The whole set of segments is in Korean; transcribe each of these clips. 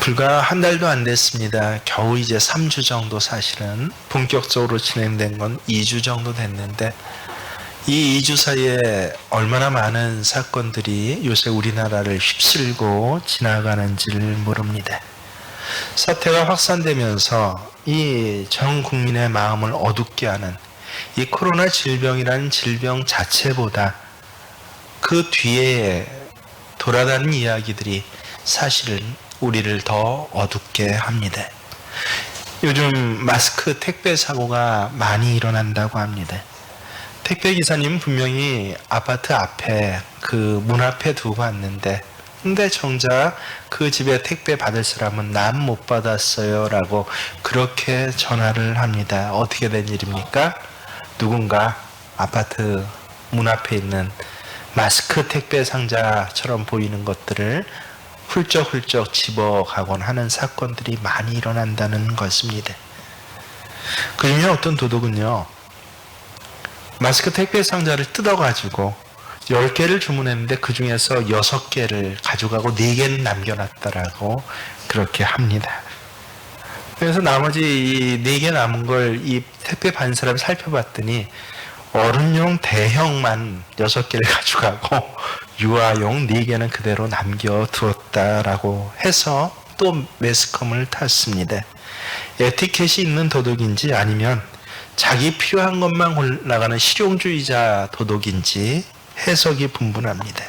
불과 한 달도 안 됐습니다. 겨우 이제 3주 정도 사실은 본격적으로 진행된 건 2주 정도 됐는데 이 2주 사이에 얼마나 많은 사건들이 요새 우리나라를 휩쓸고 지나가는지를 모릅니다. 사태가 확산되면서 이 전 국민의 마음을 어둡게 하는 이 코로나 질병이라는 질병 자체보다 그 뒤에 돌아다니는 이야기들이 사실은 우리를 더 어둡게 합니다. 요즘 마스크 택배 사고가 많이 일어난다고 합니다. 택배 기사님 분명히 아파트 앞에 그 문 앞에 두고 왔는데 근데 정작 그 집에 택배 받을 사람은 난 못 받았어요 라고 그렇게 전화를 합니다. 어떻게 된 일입니까? 누군가 아파트 문 앞에 있는 마스크 택배 상자처럼 보이는 것들을 훌쩍훌쩍 집어가곤 하는 사건들이 많이 일어난다는 것입니다. 그중에 어떤 도둑은요, 마스크 택배 상자를 뜯어가지고 10개를 주문했는데 그 중에서 6개를 가져가고 4개는 남겨놨다라고 그렇게 합니다. 그래서 나머지 이 4개 남은 걸 이 택배 받은 사람 살펴봤더니 어른용 대형만 6개를 가져가고 유아용 4개는 그대로 남겨두었다라고 해서 또 매스컴을 탔습니다. 에티켓이 있는 도둑인지 아니면 자기 필요한 것만 골라가는 실용주의자 도둑인지 해석이 분분합니다.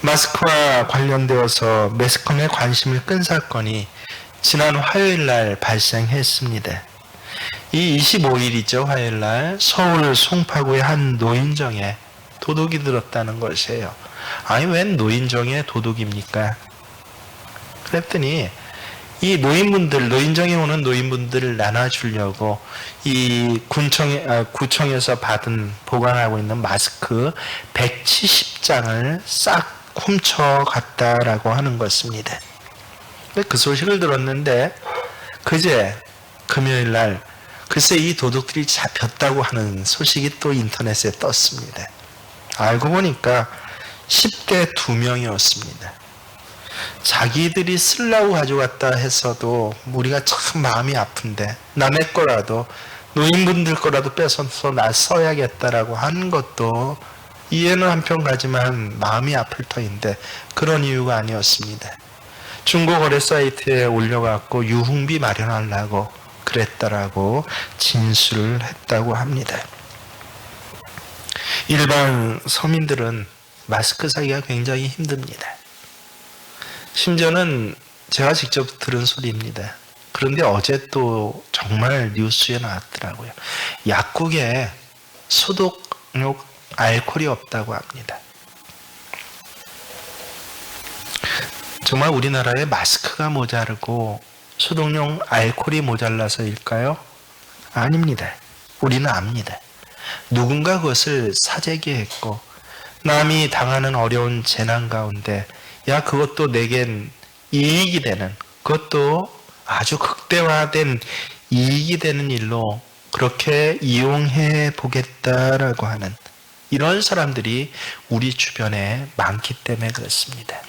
마스크와 관련되어서 매스컴에 관심을 끈 사건이 지난 화요일 날 발생했습니다. 이 25일이죠. 화요일 날 서울 송파구의 한 노인정에 도둑이 들었다는 것이에요. 아니 웬 노인정에 도둑입니까? 그랬더니 이 노인분들, 노인정에 오는 노인분들을 나눠주려고 이 구청에서 받은 보관하고 있는 마스크 170장을 싹 훔쳐갔다라고 하는 것입니다. 그 소식을 들었는데 그제 금요일 날 글쎄 이 도둑들이 잡혔다고 하는 소식이 또 인터넷에 떴습니다. 알고 보니까 10대 2명이었습니다. 자기들이 쓰려고 가져갔다 해서도 우리가 참 마음이 아픈데 남의 거라도 노인분들 거라도 뺏어서 나 써야겠다라고 하는 것도 이해는 한편 가지만 마음이 아플 터인데 그런 이유가 아니었습니다. 중고거래 사이트에 올려갖고 유흥비 마련하려고 그랬다라고 진술을 했다고 합니다. 일반 서민들은 마스크 사기가 굉장히 힘듭니다. 심지어는 제가 직접 들은 소리입니다. 그런데 어제 또 정말 뉴스에 나왔더라고요. 약국에 소독용 알코올이 없다고 합니다. 정말 우리나라에 마스크가 모자르고 소독용 알코올이 모자라서일까요? 아닙니다. 우리는 압니다. 누군가 그것을 사재기했고 남이 당하는 어려운 재난 가운데 야 그것도 내겐 이익이 되는 그것도 아주 극대화된 이익이 되는 일로 그렇게 이용해 보겠다라고 하는 이런 사람들이 우리 주변에 많기 때문에 그렇습니다.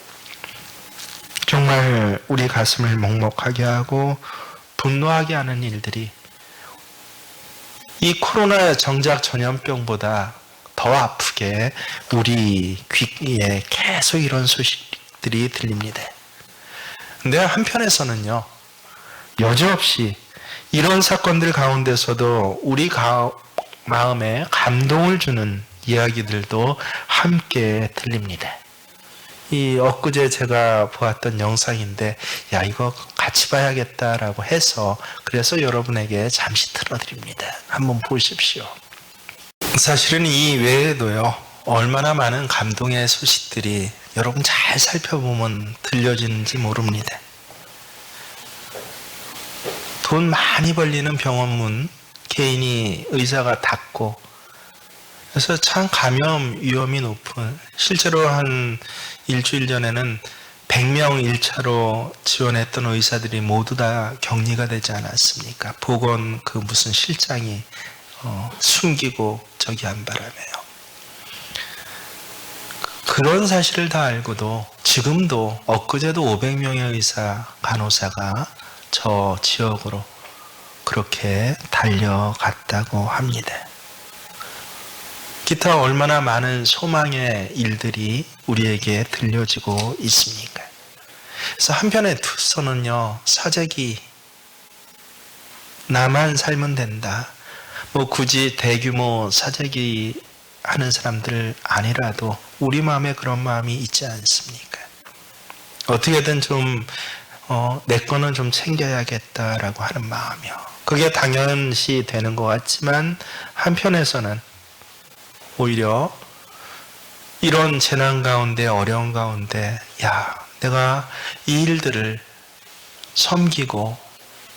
정말 우리 가슴을 먹먹하게 하고 분노하게 하는 일들이 이 코로나 정작 전염병보다 더 아프게 우리 귀에 계속 이런 소식들이 들립니다. 근데 한편에서는요, 여지없이 이런 사건들 가운데서도 우리 마음에 감동을 주는 이야기들도 함께 들립니다. 이 엊그제 제가 보았던 영상인데 야 이거 같이 봐야겠다라고 해서 그래서 여러분에게 잠시 틀어드립니다. 한번 보십시오. 사실은 이 외에도요 얼마나 많은 감동의 소식들이 여러분 잘 살펴보면 들려지는지 모릅니다. 돈 많이 벌리는 병원 개인이 의사가 닫고 그래서 참 감염 위험이 높은 실제로 한 일주일 전에는 100명 1차로 지원했던 의사들이 모두 다 격리가 되지 않았습니까? 보건 그 무슨 실장이 숨기고 저기 한 바람에요. 그런 사실을 다 알고도 지금도 엊그제도 500명의 의사, 간호사가 저 지역으로 그렇게 달려갔다고 합니다. 기타 얼마나 많은 소망의 일들이 우리에게 들려지고 있습니까? 그래서 한편의 투서는요, 사재기, 나만 살면 된다. 뭐 굳이 대규모 사재기 하는 사람들 아니라도 우리 마음에 그런 마음이 있지 않습니까? 어떻게든 좀 내 거는 좀 챙겨야겠다라고 하는 마음이요. 그게 당연시 되는 것 같지만 한편에서는 오히려 이런 재난 가운데, 어려운 가운데, 내가 이 일들을 섬기고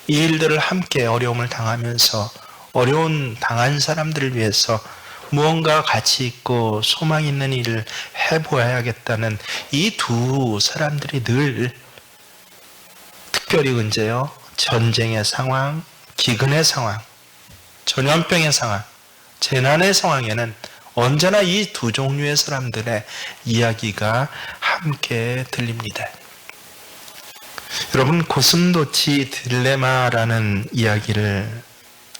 이 일들을 함께 어려움을 당하면서 어려운 당한 사람들을 위해서 무언가 가치 있고 소망 있는 일을 해보아야겠다는 이 두 사람들이 늘 특별히 언제요? 전쟁의 상황, 기근의 상황, 전염병의 상황, 재난의 상황에는 언제나 이 두 종류의 사람들의 이야기가 함께 들립니다. 여러분, 고슴도치 딜레마라는 이야기를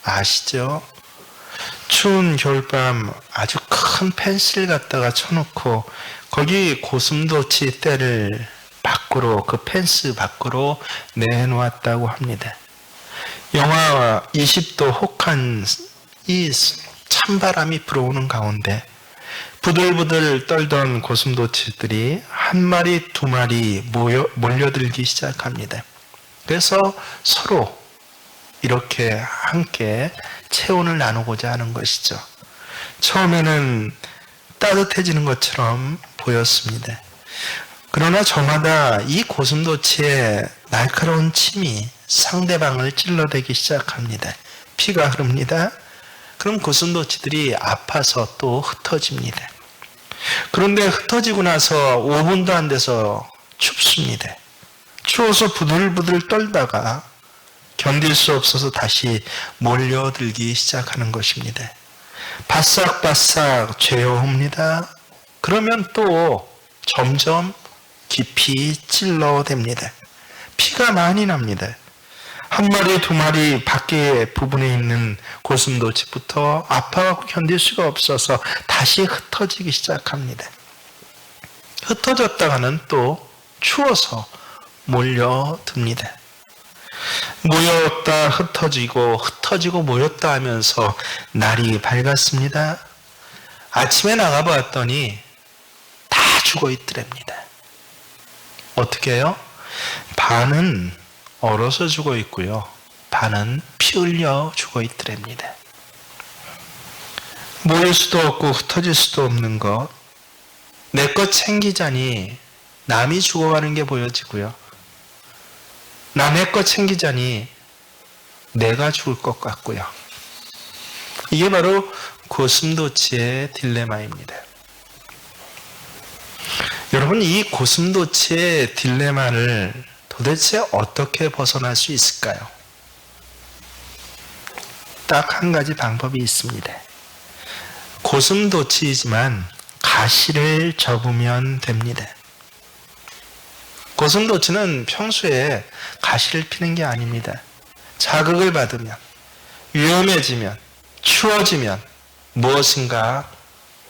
아시죠? 추운 겨울밤 아주 큰 펜스를 갖다가 쳐놓고 거기 고슴도치 떼를 밖으로, 그 펜스 밖으로 내놓았다고 합니다. 영하 20도 혹한 이 찬바람이 불어오는 가운데 부들부들 떨던 고슴도치들이 한 마리 두 마리 몰려들기 시작합니다. 그래서 서로 이렇게 함께 체온을 나누고자 하는 것이죠. 처음에는 따뜻해지는 것처럼 보였습니다. 그러나 저마다 이 고슴도치의 날카로운 침이 상대방을 찔러대기 시작합니다. 피가 흐릅니다. 그럼 고슴도치들이 아파서 또 흩어집니다. 그런데 흩어지고 나서 5분도 안 돼서 춥습니다. 추워서 부들부들 떨다가 견딜 수 없어서 다시 몰려들기 시작하는 것입니다. 바싹바싹 죄어옵니다. 그러면 또 점점 깊이 찔러댑니다. 피가 많이 납니다. 한 마리 두 마리 밖에 부분에 있는 고슴도치부터 아파갖고 견딜 수가 없어서 다시 흩어지기 시작합니다. 흩어졌다가는 또 추워서 몰려듭니다. 모였다 흩어지고 흩어지고 모였다 하면서 날이 밝았습니다. 아침에 나가봤더니 다 죽어 있더랍니다. 어떻게 해요? 반은 얼어서 죽어 있고요. 반은 피 흘려 죽어 있더랍니다. 모일 수도 없고 흩어질 수도 없는 것. 내 것 챙기자니 남이 죽어가는 게 보여지고요. 남의 것 챙기자니 내가 죽을 것 같고요. 이게 바로 고슴도치의 딜레마입니다. 여러분, 이 고슴도치의 딜레마를 도대체 어떻게 벗어날 수 있을까요? 딱 한 가지 방법이 있습니다. 고슴도치이지만 가시를 접으면 됩니다. 고슴도치는 평소에 가시를 피는 게 아닙니다. 자극을 받으면, 위험해지면, 추워지면, 무엇인가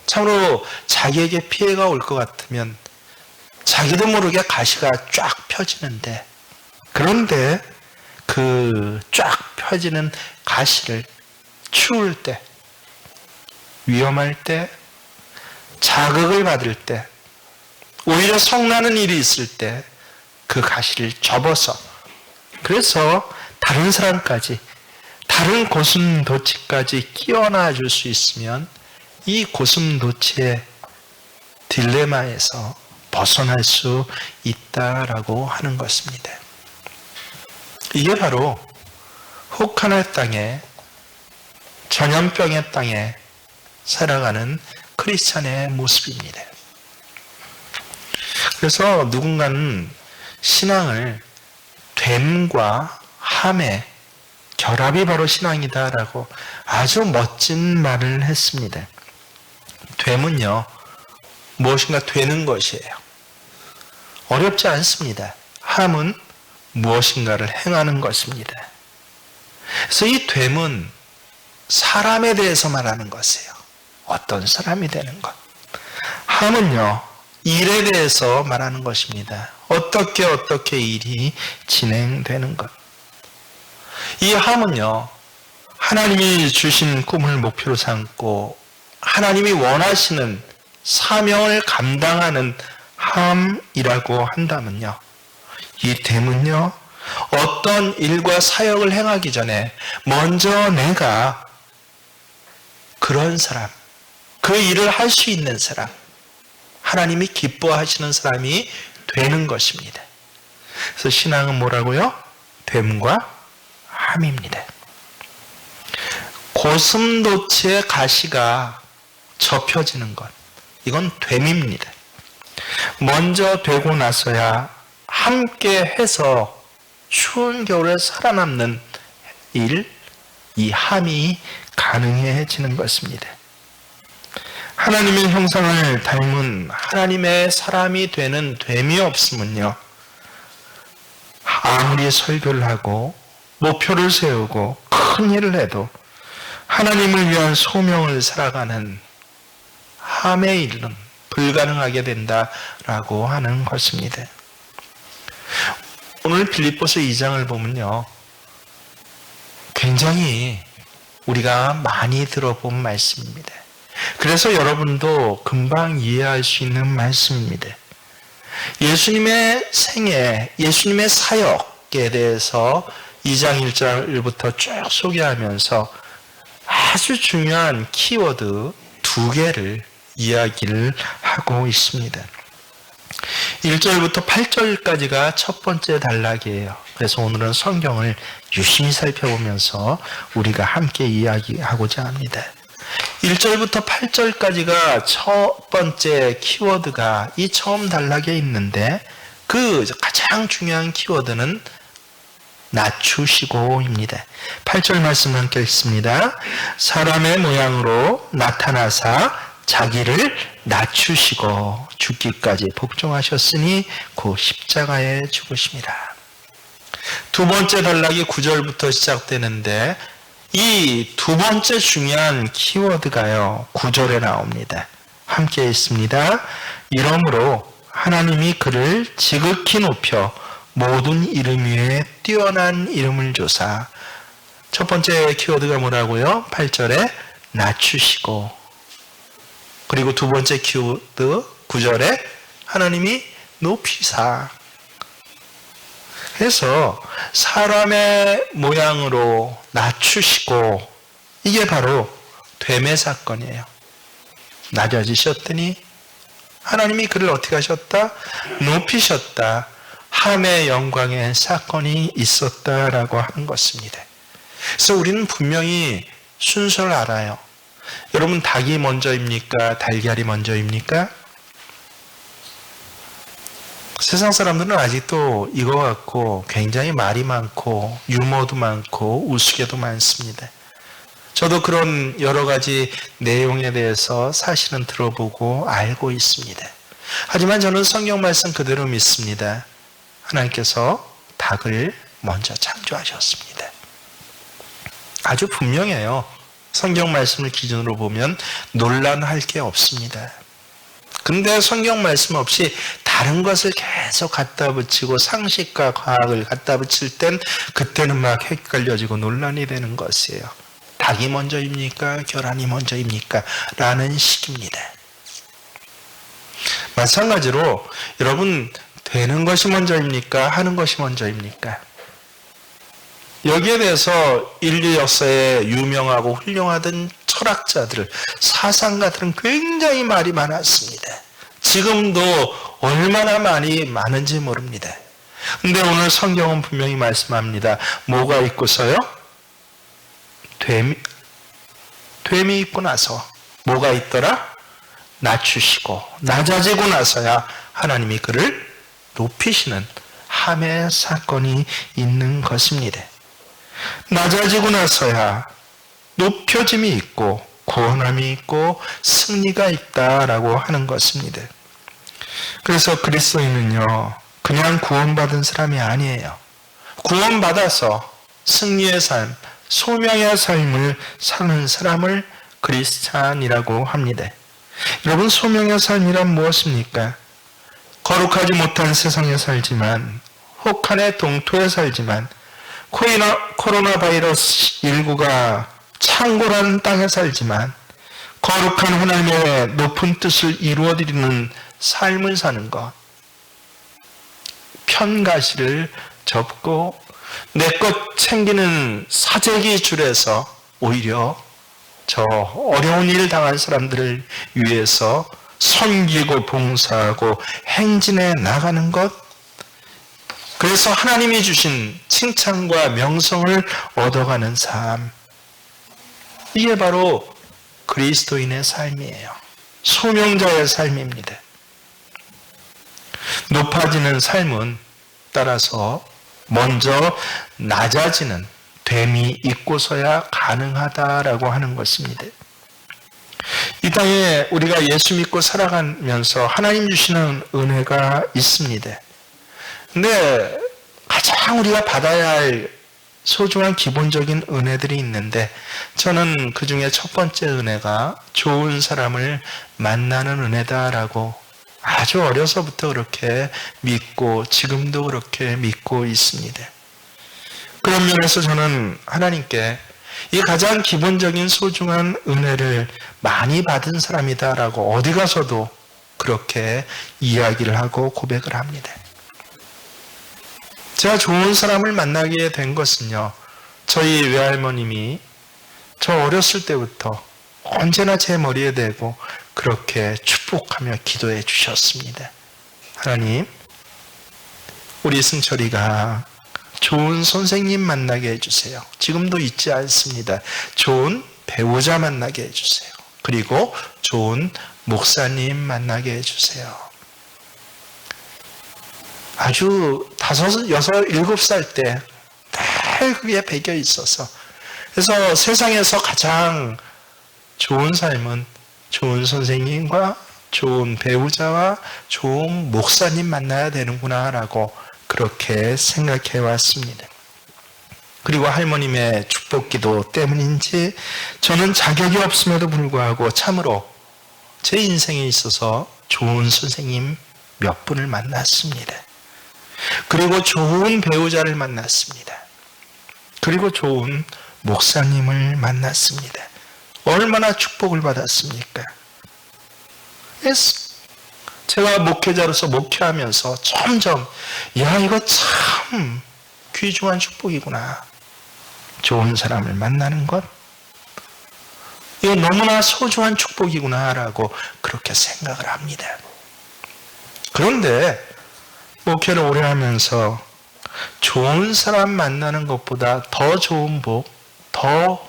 참으로 자기에게 피해가 올 것 같으면 자기도 모르게 가시가 쫙 펴지는데, 그런데 그 쫙 펴지는 가시를 추울 때, 위험할 때, 자극을 받을 때, 오히려 성나는 일이 있을 때 그 가시를 접어서, 그래서 다른 사람까지, 다른 고슴도치까지 끼워놔 줄 수 있으면 이 고슴도치의 딜레마에서 벗어날 수 있다라고 하는 것입니다. 이게 바로 혹한의 땅에, 전염병의 땅에 살아가는 크리스찬의 모습입니다. 그래서 누군가는 신앙을 됨과 함의 결합이 바로 신앙이다라고 아주 멋진 말을 했습니다. 됨은요, 무엇인가 되는 것이에요. 어렵지 않습니다. 함은 무엇인가를 행하는 것입니다. 그래서 이 됨은 사람에 대해서 말하는 것이에요. 어떤 사람이 되는 것. 함은요, 일에 대해서 말하는 것입니다. 어떻게 일이 진행되는 것. 이 함은요, 하나님이 주신 꿈을 목표로 삼고 하나님이 원하시는 사명을 감당하는 함이라고 한다면요, 이 됨은요, 어떤 일과 사역을 행하기 전에 먼저 내가 그런 사람, 그 일을 할 수 있는 사람, 하나님이 기뻐하시는 사람이 되는 것입니다. 그래서 신앙은 뭐라고요? 됨과 함입니다. 고슴도치의 가시가 접혀지는 것, 이건 됨입니다. 먼저 되고 나서야 함께 해서 추운 겨울에 살아남는 일, 이 함이 가능해지는 것입니다. 하나님의 형상을 닮은 하나님의 사람이 되는 됨이 없으면요, 아무리 설교를 하고 목표를 세우고 큰 일을 해도 하나님을 위한 소명을 살아가는 함의 일은 불가능하게 된다라고 하는 것입니다. 오늘 빌립보서 2장을 보면요, 굉장히 우리가 많이 들어본 말씀입니다. 그래서 여러분도 금방 이해할 수 있는 말씀입니다. 예수님의 생애, 예수님의 사역에 대해서 2장 1절부터 쭉 소개하면서 아주 중요한 키워드 2개를 이야기를 하고 있습니다. 1절부터 8절까지가 첫 번째 단락이에요. 그래서 오늘은 성경을 유심히 살펴보면서 우리가 함께 이야기하고자 합니다. 1절부터 8절까지가 첫 번째 키워드가 이 처음 단락에 있는데, 그 가장 중요한 키워드는 낮추시고입니다. 8절 말씀 함께 읽습니다. 사람의 모양으로 나타나사 자기를 낮추시고 죽기까지 복종하셨으니 그 십자가에 죽으심이라. 두 번째 단락이 9절부터 시작되는데, 이 두 번째 중요한 키워드가요, 9절에 나옵니다. 함께 읽습니다. 이러므로 하나님이 그를 지극히 높여 모든 이름 위에 뛰어난 이름을 주사. 첫 번째 키워드가 뭐라고요? 8절에 낮추시고, 그리고 두 번째 키워드 9절에 하나님이 높이사. 그래서 사람의 모양으로 낮추시고, 이게 바로 됨의 사건이에요. 낮아지셨더니 하나님이 그를 어떻게 하셨다? 높이셨다. 함의 영광의 사건이 있었다라고 하는 것입니다. 그래서 우리는 분명히 순서를 알아요. 여러분, 닭이 먼저입니까? 달걀이 먼저입니까? 세상 사람들은 아직도 이거 갖고 굉장히 말이 많고 유머도 많고 우스개도 많습니다. 저도 그런 여러 가지 내용에 대해서 사실은 들어보고 알고 있습니다. 하지만 저는 성경 말씀 그대로 믿습니다. 하나님께서 닭을 먼저 창조하셨습니다. 아주 분명해요. 성경 말씀을 기준으로 보면 논란할 게 없습니다. 근데 성경 말씀 없이 다른 것을 계속 갖다 붙이고 상식과 과학을 갖다 붙일 땐 그때는 막 헷갈려지고 논란이 되는 것이에요. 닭이 먼저입니까? 계란이 먼저입니까? 라는 식입니다. 마찬가지로 여러분, 되는 것이 먼저입니까? 하는 것이 먼저입니까? 여기에 대해서 인류 역사에 유명하고 훌륭하던 철학자들, 사상가들은 굉장히 말이 많았습니다. 지금도 얼마나 많이 많은지 모릅니다. 근데 오늘 성경은 분명히 말씀합니다. 뭐가 있고서요? 됨이 있고 나서 뭐가 있더라? 낮추시고 낮아지고 나서야 하나님이 그를 높이시는 함의 사건이 있는 것입니다. 낮아지고 나서야 높여짐이 있고 구원함이 있고 승리가 있다라고 하는 것입니다. 그래서 그리스도인은요, 그냥 구원받은 사람이 아니에요. 구원받아서 승리의 삶, 소명의 삶을 사는 사람을 크리스찬이라고 합니다. 여러분, 소명의 삶이란 무엇입니까? 거룩하지 못한 세상에 살지만, 혹한의 동토에 살지만, 코로나 바이러스 19가 창궐하는 땅에 살지만, 거룩한 하나님의 높은 뜻을 이루어드리는 삶을 사는 것, 편가시를 접고 내 것 챙기는 사재기 줄에서 오히려 저 어려운 일 당한 사람들을 위해서 섬기고 봉사하고 행진해 나가는 것, 그래서 하나님이 주신 칭찬과 명성을 얻어가는 삶, 이게 바로 그리스도인의 삶이에요. 소명자의 삶입니다. 높아지는 삶은 따라서 먼저 낮아지는 됨이 있고서야 가능하다라고 하는 것입니다. 이 땅에 우리가 예수 믿고 살아가면서 하나님 주시는 은혜가 있습니다. 근데 가장 우리가 받아야 할 소중한 기본적인 은혜들이 있는데, 저는 그 중에 첫 번째 은혜가 좋은 사람을 만나는 은혜다라고 아주 어려서부터 그렇게 믿고 지금도 그렇게 믿고 있습니다. 그런 면에서 저는 하나님께 이 가장 기본적인 소중한 은혜를 많이 받은 사람이다라고 어디 가서도 그렇게 이야기를 하고 고백을 합니다. 제가 좋은 사람을 만나게 된 것은요, 저희 외할머님이 저 어렸을 때부터 언제나 제 머리에 대고 그렇게 축복하며 기도해 주셨습니다. 하나님, 우리 승철이가 좋은 선생님 만나게 해주세요. 지금도 잊지 않습니다. 좋은 배우자 만나게 해주세요. 그리고 좋은 목사님 만나게 해주세요. 아주 5, 6, 7살 때 늘 그게 배겨 있어서, 그래서 세상에서 가장 좋은 삶은 좋은 선생님과 좋은 배우자와 좋은 목사님 만나야 되는구나라고 그렇게 생각해 왔습니다. 그리고 할머님의 축복기도 때문인지 저는 자격이 없음에도 불구하고 참으로 제 인생에 있어서 좋은 선생님 몇 분을 만났습니다. 그리고 좋은 배우자를 만났습니다. 그리고 좋은 목사님을 만났습니다. 얼마나 축복을 받았습니까? 제가 목회자로서 목회하면서 점점 이거 참 귀중한 축복이구나. 좋은 사람을 만나는 것, 이거 너무나 소중한 축복이구나라고 그렇게 생각을 합니다. 그런데 목회를 오래 하면서 좋은 사람 만나는 것보다 더 좋은 복, 더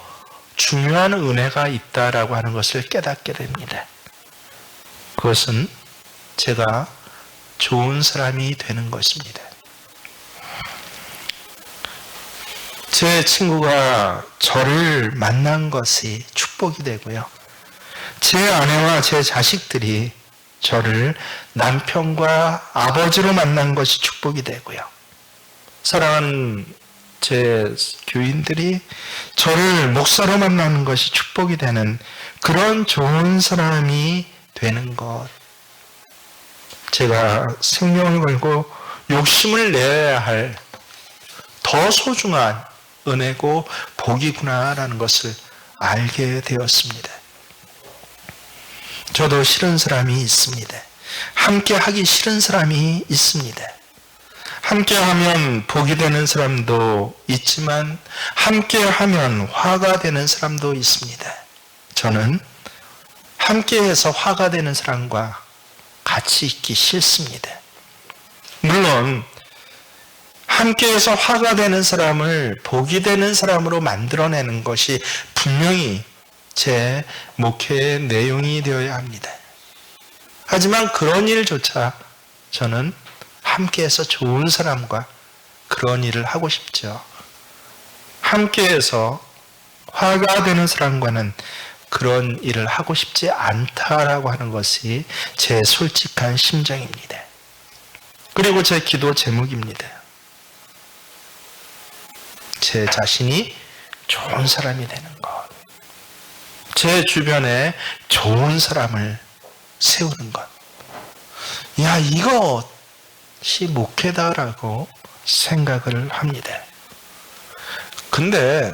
중요한 은혜가 있다라고 하는 것을 깨닫게 됩니다. 그것은 제가 좋은 사람이 되는 것입니다. 제 친구가 저를 만난 것이 축복이 되고요. 제 아내와 제 자식들이 저를 남편과 아버지로 만난 것이 축복이 되고요. 사랑하는 제 교인들이 저를 목사로 만나는 것이 축복이 되는 그런 좋은 사람이 되는 것. 제가 생명을 걸고 욕심을 내야 할 더 소중한 은혜고 복이구나라는 것을 알게 되었습니다. 저도 싫은 사람이 있습니다. 함께 하기 싫은 사람이 있습니다. 함께 하면 복이 되는 사람도 있지만 함께 하면 화가 되는 사람도 있습니다. 저는 함께해서 화가 되는 사람과 같이 있기 싫습니다. 물론 함께해서 화가 되는 사람을 복이 되는 사람으로 만들어내는 것이 분명히 제 목회의 내용이 되어야 합니다. 하지만 그런 일조차 저는 함께해서 좋은 사람과 그런 일을 하고 싶죠. 함께해서 화가 되는 사람과는 그런 일을 하고 싶지 않다라고 하는 것이 제 솔직한 심정입니다. 그리고 제 기도 제목입니다. 제 자신이 좋은 사람이 되는 것. 제 주변에 좋은 사람을 세우는 것. 야, 이것이 목회다라고 생각을 합니다. 근데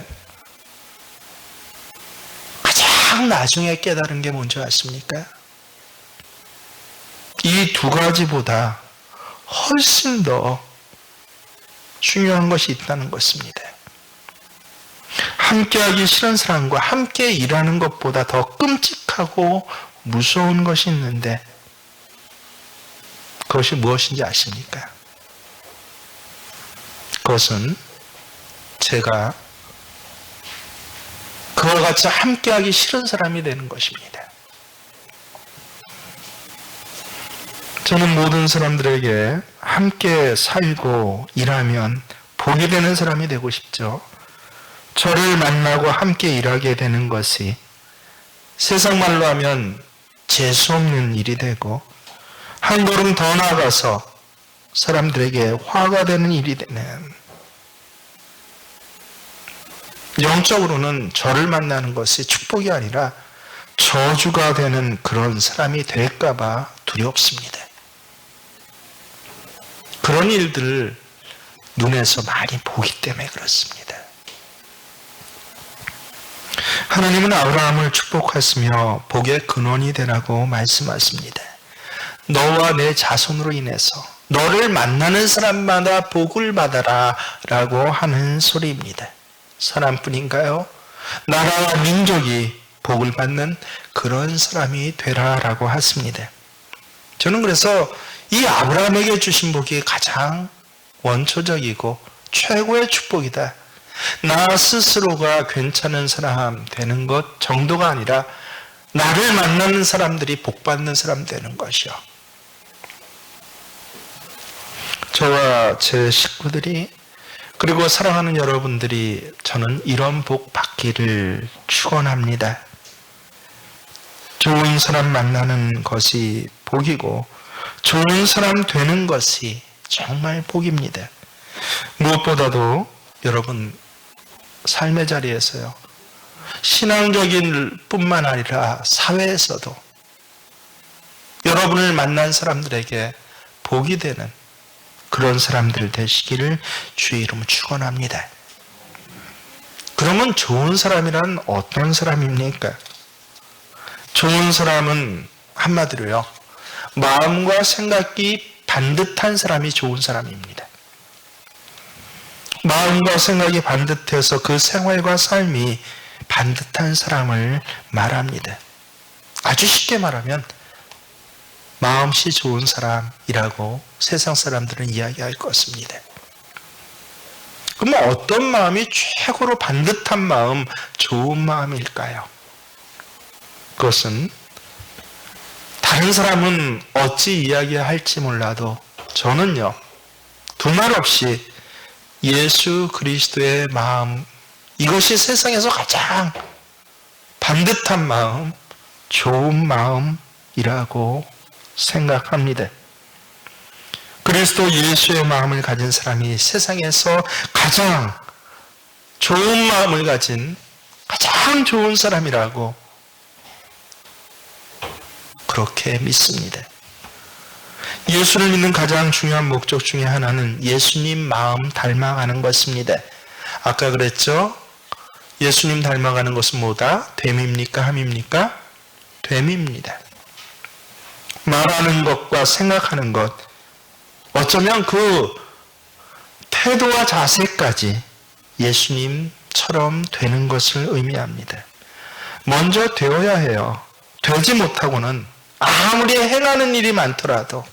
가장 나중에 깨달은 게 뭔지 아십니까? 이 두 가지보다 훨씬 더 중요한 것이 있다는 것입니다. 함께하기 싫은 사람과 함께 일하는 것보다 더 끔찍하고 무서운 것이 있는데 그것이 무엇인지 아십니까? 그것은 제가 그와 같이 함께하기 싫은 사람이 되는 것입니다. 저는 모든 사람들에게 함께 살고 일하면 복이 되는 사람이 되고 싶죠. 저를 만나고 함께 일하게 되는 것이 세상 말로 하면 재수없는 일이 되고 한 걸음 더 나아가서 사람들에게 화가 되는 일이 되는, 영적으로는 저를 만나는 것이 축복이 아니라 저주가 되는 그런 사람이 될까 봐 두렵습니다. 그런 일들을 눈에서 많이 보기 때문에 그렇습니다. 하나님은 아브라함을 축복하시며 복의 근원이 되라고 말씀하십니다. 너와 내 자손으로 인해서 너를 만나는 사람마다 복을 받아라 라고 하는 소리입니다. 사람뿐인가요? 나라와 민족이 복을 받는 그런 사람이 되라라고 하십니다. 저는 그래서 이 아브라함에게 주신 복이 가장 원초적이고 최고의 축복이다. 나 스스로가 괜찮은 사람 되는 것 정도가 아니라 나를 만나는 사람들이 복받는 사람 되는 것이요. 저와 제 식구들이 그리고 사랑하는 여러분들이 저는 이런 복 받기를 축원합니다. 좋은 사람 만나는 것이 복이고 좋은 사람 되는 것이 정말 복입니다. 무엇보다도 여러분 삶의 자리에서요, 신앙적인 뿐만 아니라 사회에서도 여러분을 만난 사람들에게 복이 되는 그런 사람들 되시기를 주의 이름으로 축원합니다. 그러면 좋은 사람이란 어떤 사람입니까? 좋은 사람은 한마디로요, 마음과 생각이 반듯한 사람이 좋은 사람입니다. 마음과 생각이 반듯해서 그 생활과 삶이 반듯한 사람을 말합니다. 아주 쉽게 말하면 마음씨 좋은 사람이라고 세상 사람들은 이야기할 것입니다. 그러면 어떤 마음이 최고로 반듯한 마음, 좋은 마음일까요? 그것은 다른 사람은 어찌 이야기할지 몰라도 저는요, 두말 없이 예수 그리스도의 마음, 이것이 세상에서 가장 반듯한 마음, 좋은 마음이라고 생각합니다. 그리스도 예수의 마음을 가진 사람이 세상에서 가장 좋은 마음을 가진 가장 좋은 사람이라고 그렇게 믿습니다. 예수를 믿는 가장 중요한 목적 중에 하나는 예수님 마음 닮아가는 것입니다. 아까 그랬죠? 예수님 닮아가는 것은 뭐다? 됨입니까? 함입니까? 됨입니다. 말하는 것과 생각하는 것, 어쩌면 그 태도와 자세까지 예수님처럼 되는 것을 의미합니다. 먼저 되어야 해요. 되지 못하고는 아무리 행하는 일이 많더라도,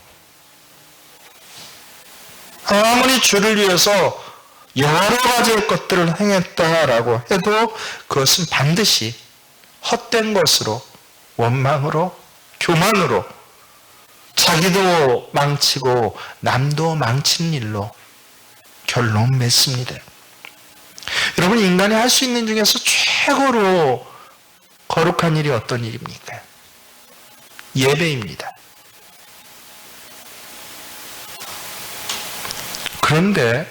아무리 주를 위해서 여러 가지의 것들을 행했다라고 해도 그것은 반드시 헛된 것으로, 원망으로, 교만으로, 자기도 망치고 남도 망치는 일로 결론 맺습니다. 여러분, 인간이 할 수 있는 중에서 최고로 거룩한 일이 어떤 일입니까? 예배입니다. 그런데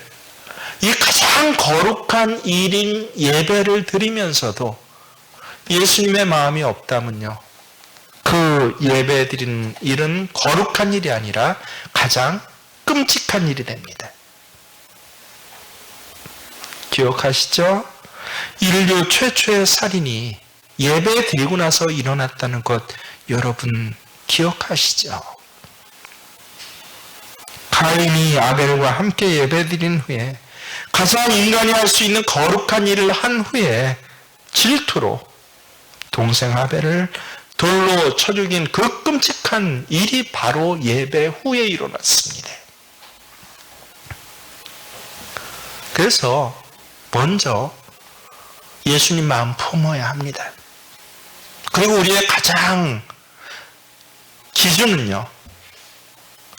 이 가장 거룩한 일인 예배를 드리면서도 예수님의 마음이 없다면요, 그 예배 드리는 일은 거룩한 일이 아니라 가장 끔찍한 일이 됩니다. 기억하시죠? 인류 최초의 살인이 예배 드리고 나서 일어났다는 것 여러분 기억하시죠? 가인이 아벨과 함께 예배 드린 후에 가장 인간이 할 수 있는 거룩한 일을 한 후에 질투로 동생 아벨을 돌로 쳐 죽인 그 끔찍한 일이 바로 예배 후에 일어났습니다. 그래서 먼저 예수님 마음 품어야 합니다. 그리고 우리의 가장 기준은요,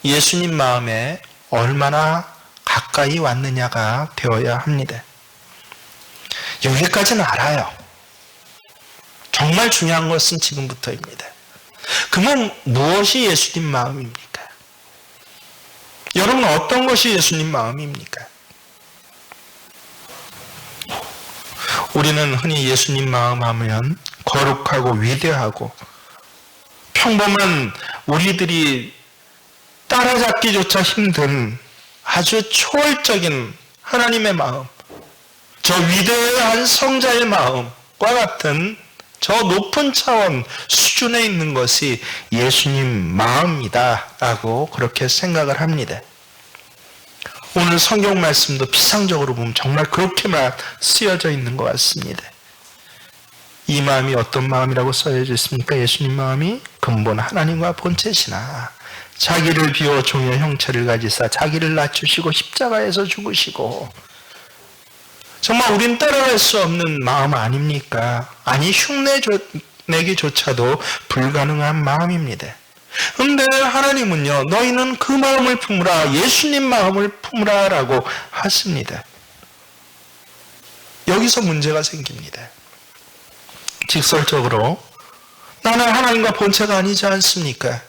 예수님 마음에 얼마나 가까이 왔느냐가 되어야 합니다. 여기까지는 알아요. 정말 중요한 것은 지금부터입니다. 그러면 무엇이 예수님 마음입니까? 여러분, 어떤 것이 예수님 마음입니까? 우리는 흔히 예수님 마음 하면 거룩하고 위대하고 평범한 우리들이 따라잡기조차 힘든 아주 초월적인 하나님의 마음, 저 위대한 성자의 마음과 같은 저 높은 차원 수준에 있는 것이 예수님 마음이다라고 그렇게 생각을 합니다. 오늘 성경 말씀도 피상적으로 보면 정말 그렇게만 쓰여져 있는 것 같습니다. 이 마음이 어떤 마음이라고 써여져 있습니까? 예수님 마음이 근본 하나님과 본체시나 자기를 비워 종의 형체를 가지사 자기를 낮추시고 십자가에서 죽으시고, 정말 우린 따라갈 수 없는 마음 아닙니까? 아니, 흉내내기조차도 불가능한 마음입니다. 그런데 하나님은요, 너희는 그 마음을 품으라, 예수님 마음을 품으라 라고 하십니다. 여기서 문제가 생깁니다. 직설적으로 나는 하나님과 본체가 아니지 않습니까?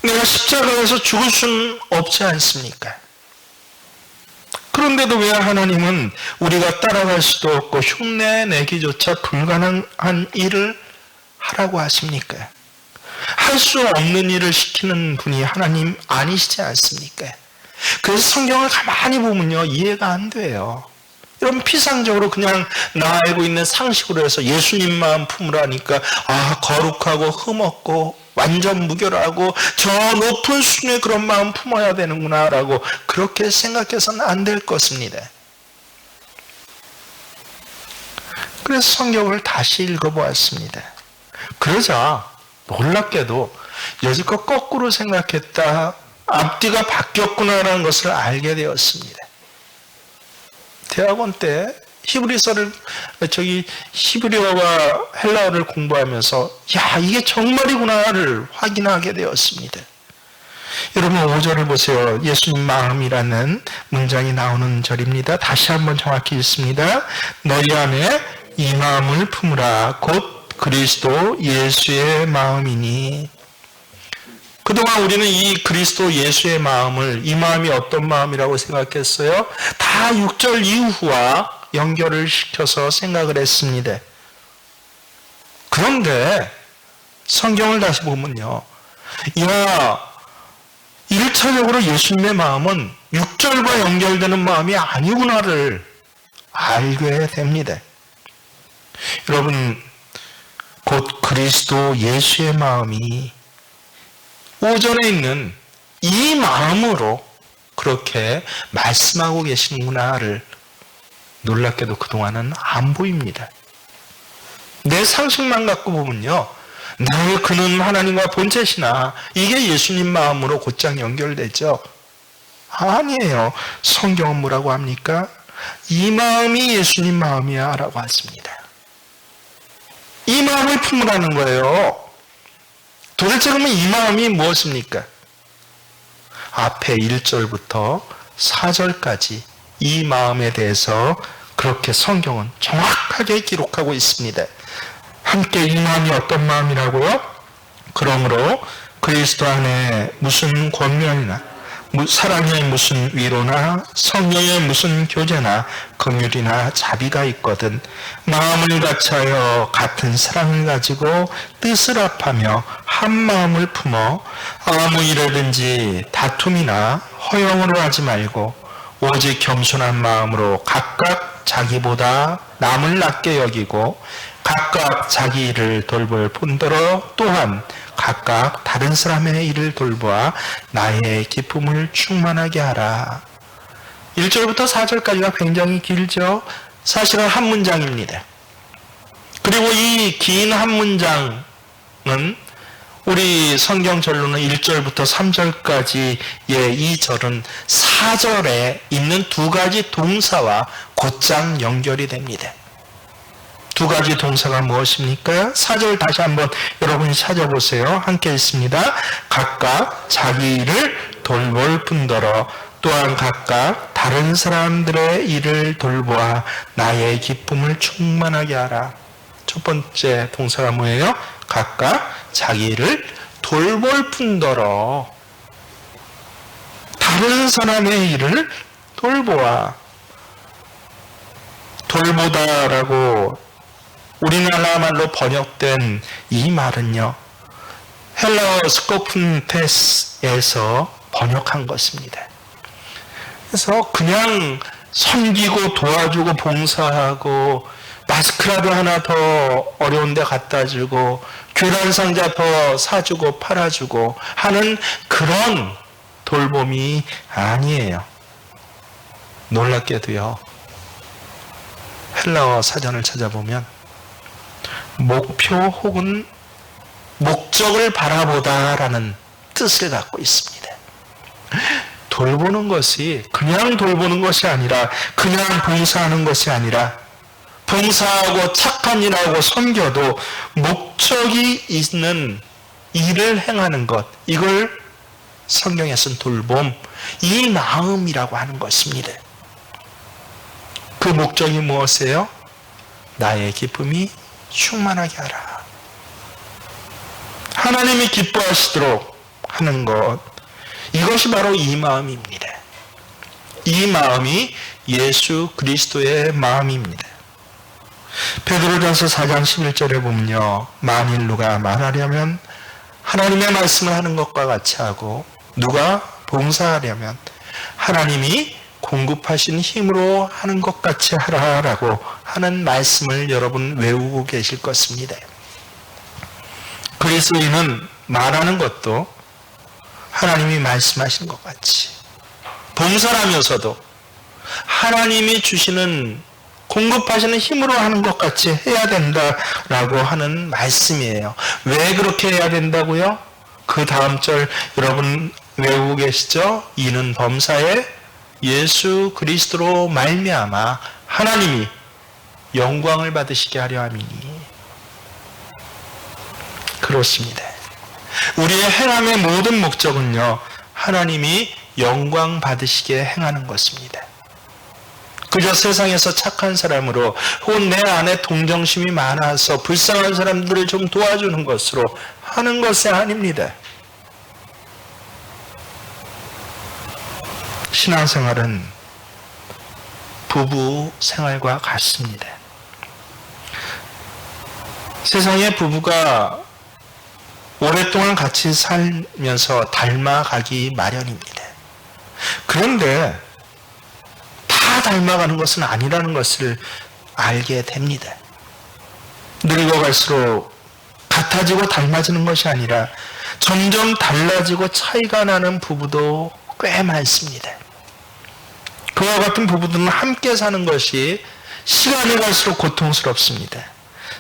내가 십자가에서 죽을 수는 없지 않습니까? 그런데도 왜 하나님은 우리가 따라갈 수도 없고 흉내내기조차 불가능한 일을 하라고 하십니까? 할 수 없는 일을 시키는 분이 하나님 아니시지 않습니까? 그래서 성경을 가만히 보면요, 이해가 안 돼요. 여러분, 피상적으로 그냥 나 알고 있는 상식으로 해서 예수님 마음 품으라니까, 아, 거룩하고 흠없고 완전 무결하고 저 높은 수준의 그런 마음 품어야 되는구나 라고 그렇게 생각해서는 안 될 것입니다. 그래서 성경을 다시 읽어보았습니다. 그러자 놀랍게도 여지껏 거꾸로 생각했다, 앞뒤가 바뀌었구나라는 것을 알게 되었습니다. 대학원 때 히브리어와 헬라어를 공부하면서 야, 이게 정말이구나를 확인하게 되었습니다. 여러분, 5절을 보세요. 예수님 마음이라는 문장이 나오는 절입니다. 다시 한번 정확히 읽습니다. 너희 안에 이 마음을 품으라. 곧 그리스도 예수의 마음이니. 그동안 우리는 이 그리스도 예수의 마음을, 이 마음이 어떤 마음이라고 생각했어요? 다 6절 이후와 연결을 시켜서 생각을 했습니다. 그런데 성경을 다시 보면요, 야, 1차적으로 예수님의 마음은 6절과 연결되는 마음이 아니구나를 알게 됩니다. 여러분, 곧 그리스도 예수의 마음이 오전에 있는 이 마음으로 그렇게 말씀하고 계시는구나를 놀랍게도 그동안은 안 보입니다. 내 상식만 갖고 보면요, 네, 그는 하나님과 본체시나 이게 예수님 마음으로 곧장 연결되죠. 아니에요. 성경은 뭐라고 합니까? 이 마음이 예수님 마음이야 라고 하십니다. 이 마음을 품으라는 거예요. 도대체 그러면 이 마음이 무엇입니까? 앞에 1절부터 4절까지 이 마음에 대해서 그렇게 성경은 정확하게 기록하고 있습니다. 함께 이 마음이 어떤 마음이라고요? 그러므로 그리스도 안에 무슨 권면이나 사랑의 무슨 위로나 성령의 무슨 교제나 긍휼이나 자비가 있거든 마음을 같이하여 같은 사랑을 가지고 뜻을 합하며 한 마음을 품어 아무 일이든지 다툼이나 허영으로 하지 말고 오직 겸손한 마음으로 각각 자기보다 남을 낮게 여기고 각각 자기 일을 돌볼 뿐더러 또한 각각 다른 사람의 일을 돌보아 나의 기쁨을 충만하게 하라. 1절부터 4절까지가 굉장히 길죠. 사실은 한 문장입니다. 그리고 이 긴 한 문장은 우리 성경절로는 1절부터 3절까지의 이 절은 4절에 있는 두 가지 동사와 곧장 연결이 됩니다. 두 가지 동사가 무엇입니까? 4절 다시 한번 여러분이 찾아보세요. 함께 있습니다. 각각 자기 일을 돌볼 뿐더러 또한 각각 다른 사람들의 일을 돌보아 나의 기쁨을 충만하게 하라. 첫 번째 동사가 뭐예요? 각각 자기 일을 돌볼 뿐더러 다른 사람의 일을 돌보아. 돌보다라고 우리나라 말로 번역된 이 말은요, 헬라어 스코푼테스에서 번역한 것입니다. 그래서 그냥 섬기고 도와주고 봉사하고 마스크라도 하나 더 어려운 데 갖다 주고 교란 상자 더 사주고 팔아주고 하는 그런 돌봄이 아니에요. 놀랍게도요, 헬라어 사전을 찾아보면 목표 혹은 목적을 바라보다라는 뜻을 갖고 있습니다. 돌보는 것이 그냥 돌보는 것이 아니라 그냥 봉사하는 것이 아니라 봉사하고 착한 일하고 섬겨도 목적이 있는 일을 행하는 것, 이걸 성경에서는 돌봄, 이 마음이라고 하는 것입니다. 그 목적이 무엇이에요? 나의 기쁨이 충만하게 하라. 하나님이 기뻐하시도록 하는 것, 이것이 바로 이 마음입니다. 이 마음이 예수 그리스도의 마음입니다. 베드로전서 4장 11절에 보면요, 만일 누가 말하려면 하나님의 말씀을 하는 것과 같이 하고 누가 봉사하려면 하나님이 공급하신 힘으로 하는 것 같이 하라라고 하는 말씀을 여러분 외우고 계실 것입니다. 그리스도인은 말하는 것도 하나님이 말씀하신 것 같이, 봉사하면서도 하나님이 주시는 공급하시는 힘으로 하는 것 같이 해야 된다라고 하는 말씀이에요. 왜 그렇게 해야 된다고요? 그 다음 절 여러분 외우고 계시죠? 이는 범사에 예수 그리스도로 말미암아 하나님이 영광을 받으시게 하려 함이니. 그렇습니다. 우리의 행함의 모든 목적은요, 하나님이 영광 받으시게 행하는 것입니다. 그저 세상에서 착한 사람으로 혹은 내 안에 동정심이 많아서 불쌍한 사람들을 좀 도와주는 것으로 하는 것이 아닙니다. 신앙생활은 부부 생활과 같습니다. 세상의 부부가 오랫동안 같이 살면서 닮아가기 마련입니다. 그런데 다 닮아가는 것은 아니라는 것을 알게 됩니다. 늙어갈수록 같아지고 닮아지는 것이 아니라 점점 달라지고 차이가 나는 부부도 꽤 많습니다. 그와 같은 부부들은 함께 사는 것이 시간이 갈수록 고통스럽습니다.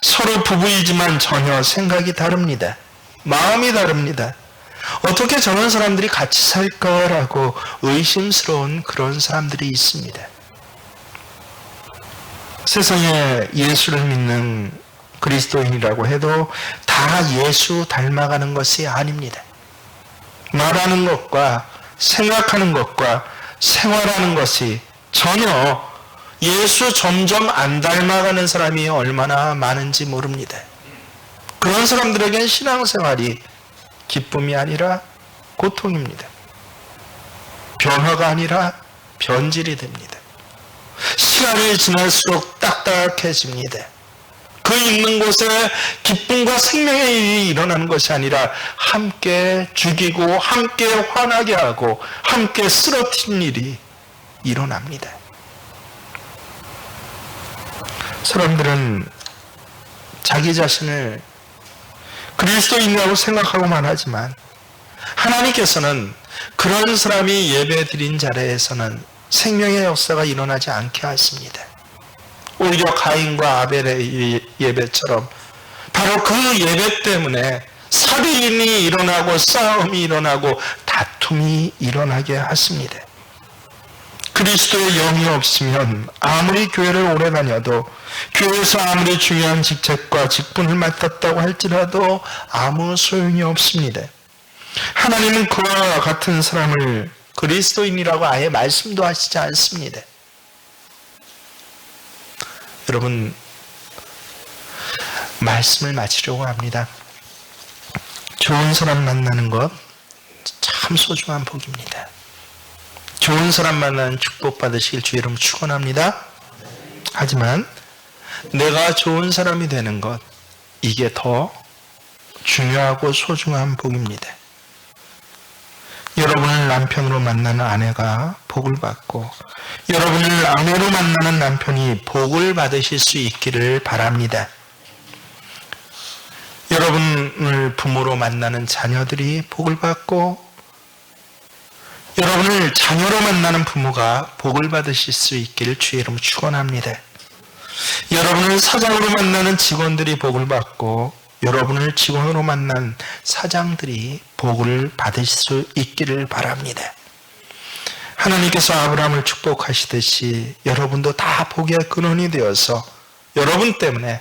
서로 부부이지만 전혀 생각이 다릅니다. 마음이 다릅니다. 어떻게 저런 사람들이 같이 살까라고 의심스러운 그런 사람들이 있습니다. 세상에 예수를 믿는 그리스도인이라고 해도 다 예수 닮아가는 것이 아닙니다. 말하는 것과 생각하는 것과 생활하는 것이 전혀 예수 점점 안 닮아가는 사람이 얼마나 많은지 모릅니다. 그런 사람들에겐 신앙생활이 기쁨이 아니라 고통입니다. 변화가 아니라 변질이 됩니다. 시간이 지날수록 딱딱해집니다. 그 있는 곳에 기쁨과 생명의 일이 일어나는 것이 아니라 함께 죽이고 함께 화나게 하고 함께 쓰러뜨린 일이 일어납니다. 사람들은 자기 자신을 그리스도인이라고 생각하고만 하지만 하나님께서는 그런 사람이 예배 드린 자리에서는 생명의 역사가 일어나지 않게 하십니다. 오히려 가인과 아벨의 예배처럼 바로 그 예배 때문에 살인이 일어나고 싸움이 일어나고 다툼이 일어나게 하십니다. 그리스도의 영이 없으면 아무리 교회를 오래 다녀도 교회에서 아무리 중요한 직책과 직분을 맡았다고 할지라도 아무 소용이 없습니다. 하나님은 그와 같은 사람을 그리스도인이라고 아예 말씀도 하시지 않습니다. 여러분, 말씀을 마치려고 합니다. 좋은 사람 만나는 것 참 소중한 복입니다. 좋은 사람 만나는 축복 받으시길 주의 이름으로 축원합니다. 하지만 내가 좋은 사람이 되는 것, 이게 더 중요하고 소중한 복입니다. 여러분을 남편으로 만나는 아내가 복을 받고 여러분을 아내로 만나는 남편이 복을 받으실 수 있기를 바랍니다. 여러분을 부모로 만나는 자녀들이 복을 받고 여러분을 자녀로 만나는 부모가 복을 받으실 수 있기를 주의 이름으로 축원합니다. 여러분을 사장으로 만나는 직원들이 복을 받고 여러분을 직원으로 만난 사장들이 복을 받을 수 있기를 바랍니다. 하나님께서 아브라함을 축복하시듯이 여러분도 다 복의 근원이 되어서 여러분 때문에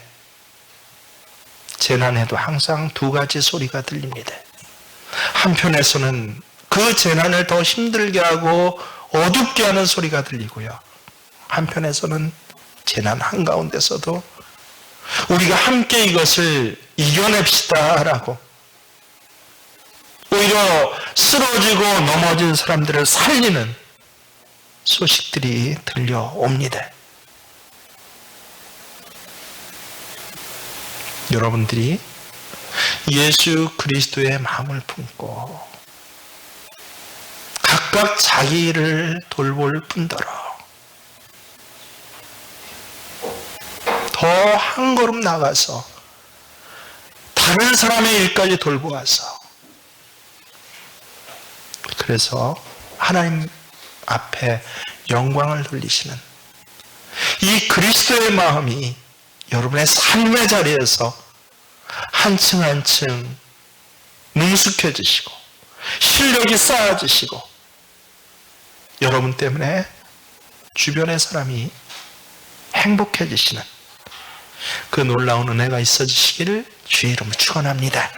재난에도 항상 두 가지 소리가 들립니다. 한편에서는 그 재난을 더 힘들게 하고 어둡게 하는 소리가 들리고요. 한편에서는 재난 한가운데서도 우리가 함께 이것을 이겨냅시다라고 오히려 쓰러지고 넘어진 사람들을 살리는 소식들이 들려옵니다. 여러분들이 예수 그리스도의 마음을 품고 각각 자기 일을 돌볼 뿐더러 더 한 걸음 나가서 다른 사람의 일까지 돌보아서 그래서 하나님 앞에 영광을 돌리시는 이 그리스도의 마음이 여러분의 삶의 자리에서 한층 한층 능숙해지시고 실력이 쌓아지시고 여러분 때문에 주변의 사람이 행복해지시는 그 놀라운 은혜가 있어지시기를 주의 이름으로 축원합니다.